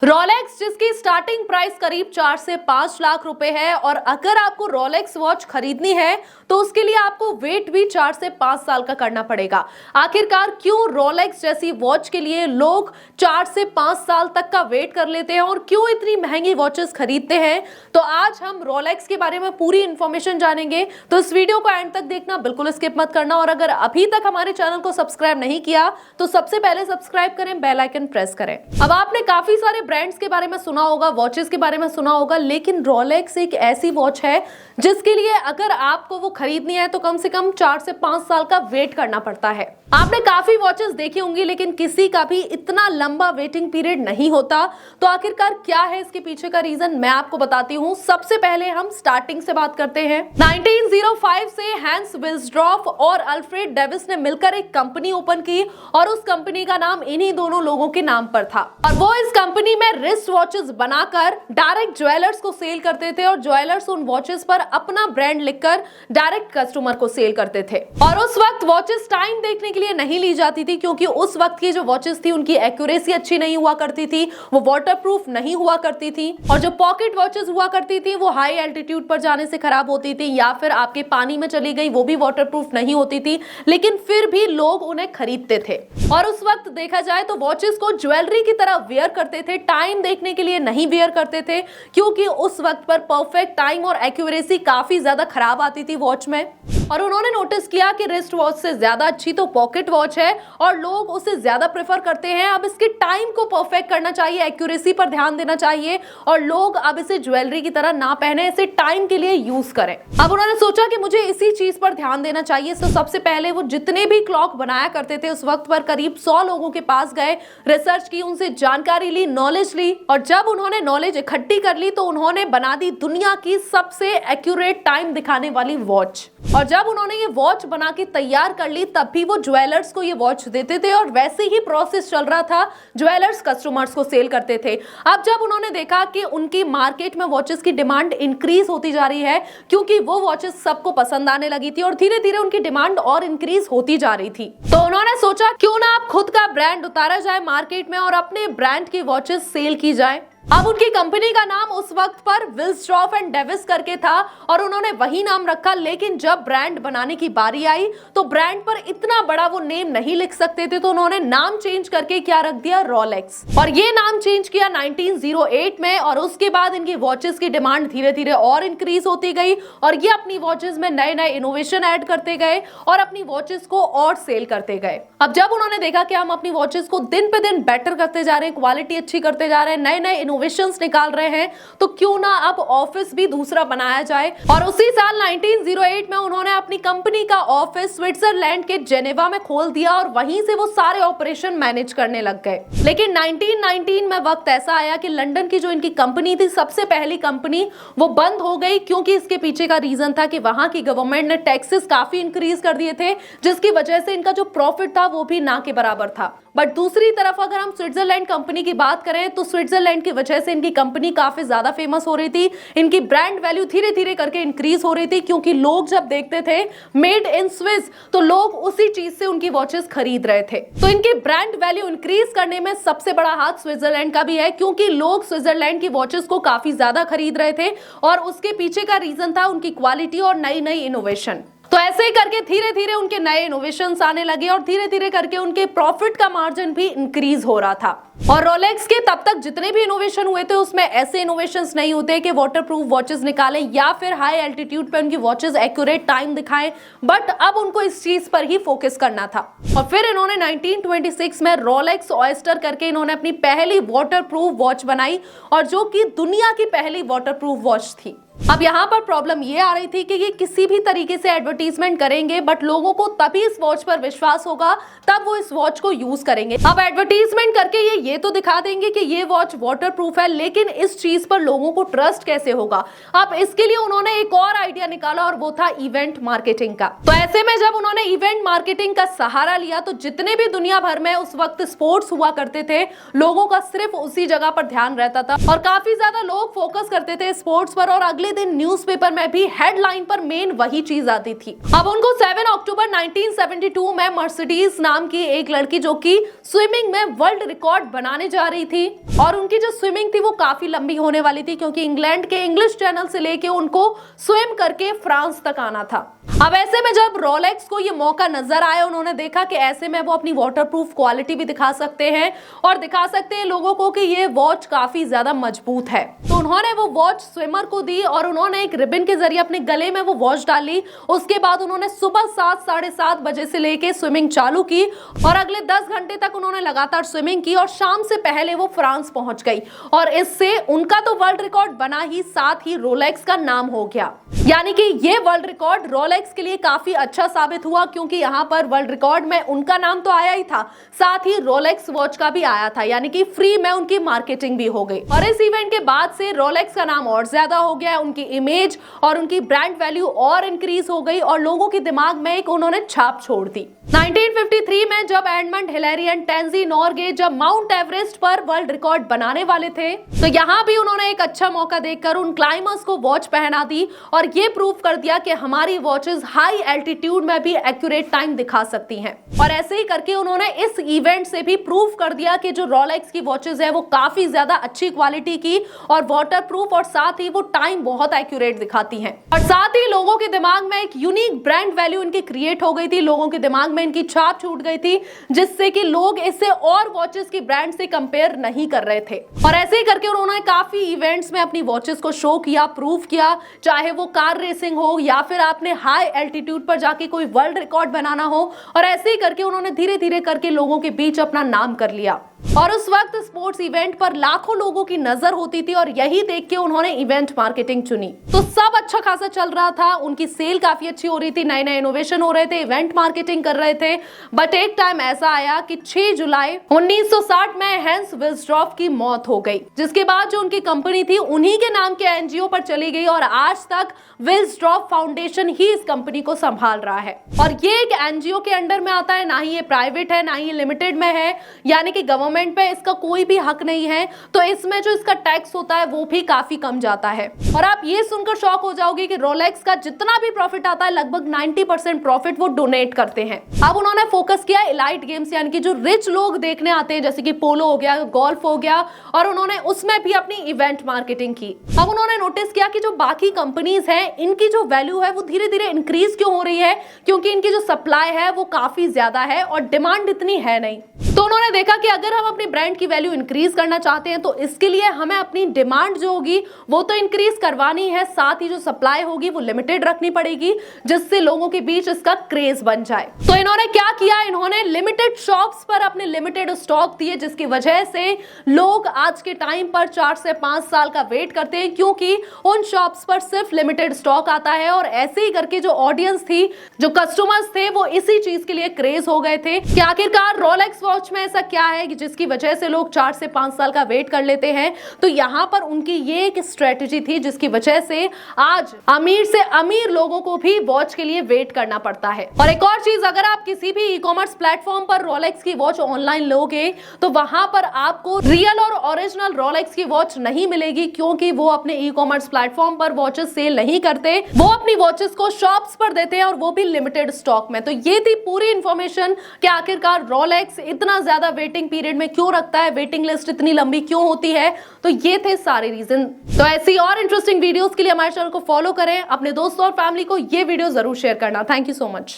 Rolex जिसकी starting price करीब 4 से 5 लाख रुपए है और अगर आपको रोलेक्स वॉच खरीदनी है तो उसके लिए आपको वेट भी 4 से 5 साल का करना पड़ेगा। आखिरकार क्यों रोलेक्स जैसी वॉच के लिए लोग 4 से 5 साल तक का वेट कर लेते हैं और क्यों इतनी महंगी वॉचेस खरीदते हैं, तो आज हम रोलेक्स के बारे में पूरी इंफॉर्मेशन जानेंगे। तो इस वीडियो को एंड तक देखना, बिल्कुल स्किप मत करना। और अगर अभी तक हमारे चैनल को सब्सक्राइब नहीं किया तो सबसे पहले सब्सक्राइब करें, बेल आइकन प्रेस करें। अब आपने काफी सारे ब्रांड्स के बारे में सुना होगा, वॉचेस के बारे में सुना होगा, लेकिन रोलेक्स एक ऐसी वॉच है जिसके लिए अगर आपको वो खरीदनी है तो कम से कम 4 से 5 साल का वेट करना पड़ता है। आपने काफी वॉचेस देखी होंगी लेकिन किसी का भी इतना लंबा वेटिंग पीरियड नहीं होता। तो आखिरकार क्या है इसके पीछे का रीजन, मैं आपको बताती हूँ। सबसे पहले हम स्टार्टिंग से बात करते हैं। 1905 से हैंस विल्सड्रॉफ और अल्फ्रेड डेविस ने मिलकर एक कंपनी ओपन की और उस कंपनी का नाम इन्हीं दोनों लोगों के नाम पर था और वो इस कंपनी में रिस्ट वॉचेस बनाकर डायरेक्ट ज्वेलर्स को सेल करते थे और ज्वेलर्स उन वॉचेस पर अपना ब्रांड लिखकर डायरेक्ट कस्टमर को सेल करते थे। और उस वक्त वॉचेस टाइम देखने के लिए नहीं ली जाती थी क्योंकि उस वक्त की जो वॉचेस थी उनकी एक्यूरेसी अच्छी नहीं हुआ करती थी, वो वाटरप्रूफ नहीं हुआ करती थी और जो पॉकेट वॉचेस हुआ करती थी वो हाई एल्टीट्यूड पर जाने से खराब होती थी या फिर आपके पानी में चली गई, वो भी वाटरप्रूफ नहीं होती थी, लेकिन फिर भी लोग उन्हें खरीदते थे। और उस वक्त देखा जाए तो वॉचेस को ज्वेलरी की तरह वेयर करते थे, टाइम देखने के लिए नहीं वेयर करते थे क्योंकि उस वक्त पर परफेक्ट टाइम और एक्यूरेसी काफी ज्यादा खराब आती थी वॉच में। और उन्होंने नोटिस किया कि रिस्ट वॉच से ज्यादा अच्छी तो पॉकेट वॉच है और लोग उसे ज्यादा प्रेफर करते हैं। अब इसके टाइम को परफेक्ट करना चाहिए, एक्यूरेसी पर ध्यान देना चाहिए और लोग अब इसे ज्वेलरी की तरह ना पहने, इसे टाइम के लिए यूज करें। अब उन्होंने सोचा कि मुझे इसी चीज पर ध्यान देना चाहिए। तो सबसे पहले वो जितने भी क्लॉक बनाया करते थे उस वक्त पर करीब 100 लोगों के पास गए, रिसर्च की, उनसे जानकारी ली, नॉलेज ली और जब उन्होंने नॉलेज इकट्ठी कर ली तो उन्होंने बना दी दुनिया की सबसे एक्यूरेट टाइम दिखाने वाली वॉच। और जब उन्होंने ये वॉच बना के तैयार कर ली तब भी वो ज्वेलर्स को ये वॉच देते थे और वैसे ही प्रोसेस चल रहा था, ज्वेलर्स कस्टमर्स को सेल करते थे। अब जब उन्होंने देखा कि उनकी मार्केट में वॉचेस की डिमांड इंक्रीज होती जा रही है क्योंकि वो वॉचेस सबको पसंद आने लगी थी और धीरे धीरे उनकी डिमांड और इंक्रीज होती जा रही थी, तो उन्होंने सोचा क्यों ना आप खुद का ब्रांड उतारा जाए मार्केट में और अपने ब्रांड की वॉचेस सेल की जाए। अब उनकी कंपनी का नाम उस वक्त पर विल्सड्रॉफ एंड डेविस करके था और उन्होंने वही नाम रखा, लेकिन जब ब्रांड बनाने की बारी आई तो ब्रांड पर इतना बड़ा वो नेम नहीं लिख सकते थे, तो उन्होंने नाम चेंज करके क्या रख दिया, रोलेक्स। और ये नाम चेंज किया 1908 में और उसके बाद इनकी वॉचेस की डिमांड धीरे धीरे और इंक्रीज होती गई और ये अपनी वॉचेस में नए नए इनोवेशन ऐड करते गए और अपनी वॉचेस को और सेल करते गए। अब जब उन्होंने देखा कि हम अपनी वॉचेस को दिन पे दिन बेटर करते जा रहे हैं, क्वालिटी अच्छी करते जा रहे हैं, नए नए इनोवेशंस निकाल रहे हैं, तो क्यों ना अब ऑफिस भी दूसरा बनाया जाए। और उसी साल 1908 में उन्होंने अपनी कंपनी का ऑफिस स्विट्जरलैंड के जेनेवा में खोल दिया और वहीं से वो सारे ऑपरेशन मैनेज करने लग गए। लेकिन 1919 में वक्त ऐसा आया कि लंदन की जो इनकी कंपनी थी, सबसे पहली कंपनी, वो बंद हो गई क्योंकि इसके पीछे का रीजन था कि वहां की गवर्नमेंट ने टैक्सेस काफी इंक्रीज कर दिए थे जिसकी वजह से इनका जो प्रॉफिट था वो भी ना के बराबर था। बट दूसरी तरफ अगर हम स्विट्जरलैंड कंपनी की बात करें तो स्विट्जरलैंड की वजह से इनकी कंपनी काफी ज्यादा फेमस हो रही थी, इनकी ब्रांड वैल्यू धीरे धीरे करके इंक्रीज हो रही थी क्योंकि लोग जब देखते थे मेड इन स्विस तो लोग उसी चीज से उनकी वॉचेस खरीद रहे थे। तो इनकी ब्रांड वैल्यू इंक्रीज करने में सबसे बड़ा हाथ स्विट्जरलैंड का भी है क्योंकि लोग स्विट्जरलैंड की वॉचेस को काफी ज्यादा खरीद रहे थे और उसके पीछे का रीजन था उनकी क्वालिटी और नई नई इनोवेशन। तो ऐसे ही करके धीरे धीरे उनके नए इनोवेशंस आने लगे और धीरे धीरे करके उनके प्रॉफिट का मार्जिन भी इंक्रीज हो रहा था। और रोलेक्स के तब तक जितने भी इनोवेशन हुए थे उसमें ऐसे इनोवेशंस नहीं होते कि वाटरप्रूफ वॉचेस निकालें या फिर हाई एल्टीट्यूड पे उनकी वॉचेस एक्यूरेट टाइम दिखाएं, बट अब उनको इस चीज पर ही फोकस करना था। और फिर इन्होंने 1926 में रोलेक्स ऑयस्टर करके इन्होंने अपनी पहली वाटरप्रूफ वॉच बनाई और जो कि दुनिया की पहली वाटरप्रूफ वॉच थी। अब यहाँ पर प्रॉब्लम ये आ रही थी कि ये किसी भी तरीके से एडवर्टीजमेंट करेंगे बट लोगों को तभी इस वॉच पर विश्वास होगा तब वो इस वॉच को यूज करेंगे। अब एडवर्टीजमेंट करके ये तो दिखा देंगे कि ये वॉच वाटरप्रूफ है, लेकिन इस चीज पर लोगों को ट्रस्ट कैसे होगा। अब इसके लिए उन्होंने एक और आइडिया निकाला और वो था इवेंट मार्केटिंग का। तो ऐसे में जब उन्होंने इवेंट मार्केटिंग का सहारा लिया तो जितने भी दुनिया भर में उस वक्त स्पोर्ट्स हुआ करते थे लोगों का सिर्फ उसी जगह पर ध्यान रहता था और काफी ज्यादा लोग फोकस करते थे स्पोर्ट्स पर और अगले दिन न्यूज़पेपर में भी हेडलाइन पर मेन वही चीज आती थी। अब उनको 7 अक्टूबर 1972 में मर्सिडीज नाम की एक लड़की जो कि स्विमिंग में वर्ल्ड रिकॉर्ड बनाने जा रही थी और उनकी जो स्विमिंग थी वो काफी लंबी होने वाली थी, क्योंकि इंग्लैंड के इंग्लिश चैनल से लेके उनको स्विम करके फ्रांस तक आना था। अब ऐसे में जब रोलेक्स को ये मौका नजर आया, उन्होंने देखा कि ऐसे में वो अपनी वाटरप्रूफ क्वालिटी भी दिखा सकते हैं और दिखा सकते हैं लोगों को कि ये वॉच काफी ज्यादा मजबूत है। तो उन्होंने वो वॉच स्विमर को दी और उन्होंने एक रिबन के जरिए अपने गले में वो वॉच डाली। उसके बाद उन्होंने सुबह 7 साढ़े 7 बजे से लेके स्विमिंग चालू की और अगले 10 घंटे तक उन्होंने लगातार स्विमिंग की और शाम से पहले वो फ्रांस पहुंच गई और इससे उनका तो वर्ल्ड रिकॉर्ड बना ही, साथ ही रोलेक्स का नाम हो गया। यानी कि ये वर्ल्ड रिकॉर्ड रोलेक्स के लिए काफी अच्छा साबित हुआ, क्योंकि यहाँ पर वर्ल्ड रिकॉर्ड में उनका नाम तो आया ही था, साथ ही रोलेक्स वॉच का भी आया था, यानी कि फ्री में उनकी मार्केटिंग भी हो गई। और इस इवेंट के बाद से रोलेक्स का नाम और ज्यादा हो गया, उनकी इमेज और उनकी ब्रांड वैल्यू और इंक्रीज हो गई और लोगों के दिमाग में एक उन्होंने छाप छोड़ दी। 1953 में जब Edmund Hillary and tangy Norgay जब माउंट एवरेस्ट पर वर्ल्ड रिकॉर्ड बनाने वाले थे, तो यहाँ भी उन्होंने एक अच्छा मौका देखकर उन क्लाइंबर्स को वॉच पहना दी और ये प्रूव कर दिया कि हमारी वॉचेस हाई एल्टीट्यूड में भी एक्यूरेट टाइम दिखा सकती हैं। और ऐसे ही करके उन्होंने इस इवेंट से भी प्रूव कर दिया कि जो रोलेक्स की वॉचेस है वो काफी ज्यादा अच्छी क्वालिटी की और वाटर प्रूफ और साथ ही वो टाइम बहुत एक्यूरेट दिखाती हैं। और साथ ही लोगों के दिमाग में एक यूनिक ब्रांड वैल्यू इनकी क्रिएट हो गई थी, लोगों के दिमाग में इनकी छाप छूट गई थी, जिससे कि लोग इससे और वॉचेस की ब्रांड से कंपेयर नहीं कर रहे थे। और ऐसे ही करके उन्होंने काफी इवेंट्स में अपनी वॉचेस को शो किया, प्रूव किया, चाहे वो कार रेसिंग हो या फिर आपने हाई एल्टीट्यूड पर जाके कोई वर्ल्ड रिकॉर्ड बनाना हो। और ऐसे ही करके उन्होंने धीरे धीरे करके लोगों के बीच अपना नाम कर लिया। और उस वक्त स्पोर्ट्स इवेंट पर लाखों लोगों की नजर होती थी और यही देख के उन्होंने इवेंट मार्केटिंग चुनी। तो सब अच्छा खासा चल रहा था, उनकी सेल काफी अच्छी हो रही थी, नए नए इनोवेशन हो रहे थे, इवेंट मार्केटिंग कर रहे थे। बट एक टाइम ऐसा आया कि 6 जुलाई 1960 में हैंस विल्सडॉर्फ की मौत हो गई, जिसके बाद जो उनकी कंपनी थी उन्हीं के नाम के एनजीओ पर चली गई और आज तक विल्सडॉर्फ फाउंडेशन ही इस कंपनी को संभाल रहा है। और ये एक एनजीओ के अंडर में आता है, ना ही ये प्राइवेट है ना ही ये लिमिटेड में है, यानी कि गवर्नमेंट पे इसका कोई भी हक नहीं है। तो इसमें जो इसका टैक्स होता है वो भी काफी कम जाता है। और आप ये सुनकर शॉक हो जाओगे कि रोलेक्स का जितना भी प्रॉफिट आता है लगभग 90% प्रॉफिट वो डोनेट करते हैं। अब उन्होंने फोकस किया इलाइट गेम्स, यानी कि जो रिच लोग देखने आते हैं, जैसे कि पोलो हो गया, गोल्फ हो गया, और उन्होंने उसमें भी अपनी इवेंट मार्केटिंग की। अब उन्होंने नोटिस किया कि जो बाकी कंपनीज हैं इनकी जो वैल्यू है वो धीरे धीरे इंक्रीज क्यों हो रही है, क्योंकि इनकी जो सप्लाई है वो काफी ज्यादा है और डिमांड इतनी है नहीं। तो उन्होंने देखा कि अगर हम अपनी ब्रांड की वैल्यू इंक्रीज करना चाहते हैं तो इसके लिए हमें अपनी डिमांड जो होगी वो तो इंक्रीज करवानी है, साथ ही जो सप्लाई होगी वो लिमिटेड रखनी पड़ेगी, जिससे लोगों के बीच इसका क्रेज बन जाए। तो इन्होंने क्या किया, इन्होंने लिमिटेड शॉप्स पर अपने लिमिटेड स्टॉक दिए, जिसकी वजह से लोग आज के टाइम पर 4 से 5 साल का वेट करते हैं, क्योंकि उन शॉप्स पर सिर्फ लिमिटेड स्टॉक आता है। और ऐसे ही करके जो ऑडियंस थी, जो कस्टमर्स थे, वो इसी चीज के लिए क्रेज हो गए थे कि आखिरकार रोलेक्स वॉच में ऐसा क्या है कि जिसकी वजह से लोग 4 से 5 साल का वेट कर लेते हैं। तो यहाँ पर उनकी ये एक स्ट्रेटेजी थी जिसकी वजह से आज अमीर से अमीर लोगों को भी वॉच के लिए वेट करना पड़ता है। और एक और चीज, अगर आप किसी भी ई-कॉमर्स प्लेटफॉर्म पर रोलेक्स की वॉच ऑनलाइन लोगे तो वहां पर आपको रियल और ओरिजिनल रोलेक्स की वॉच नहीं मिलेगी, क्योंकि वो अपने ई-कॉमर्स प्लेटफॉर्म पर वॉचेस सेल नहीं करते, वो अपनी वॉचेस को शॉप्स पर देते हैं और वो भी लिमिटेड स्टॉक में। तो ये थी पूरी इंफॉर्मेशन कि आखिरकार रोलेक्स इतना ज्यादा वेटिंग पीरियड में क्यों रखता है, वेटिंग लिस्ट इतनी लंबी क्यों होती है। तो ये थे सारे रीजन। तो ऐसी और इंटरेस्टिंग वीडियोस के लिए हमारे चैनल को फॉलो करें, अपने दोस्तों और फैमिली को ये वीडियो जरूर शेयर करना। Thank you so much.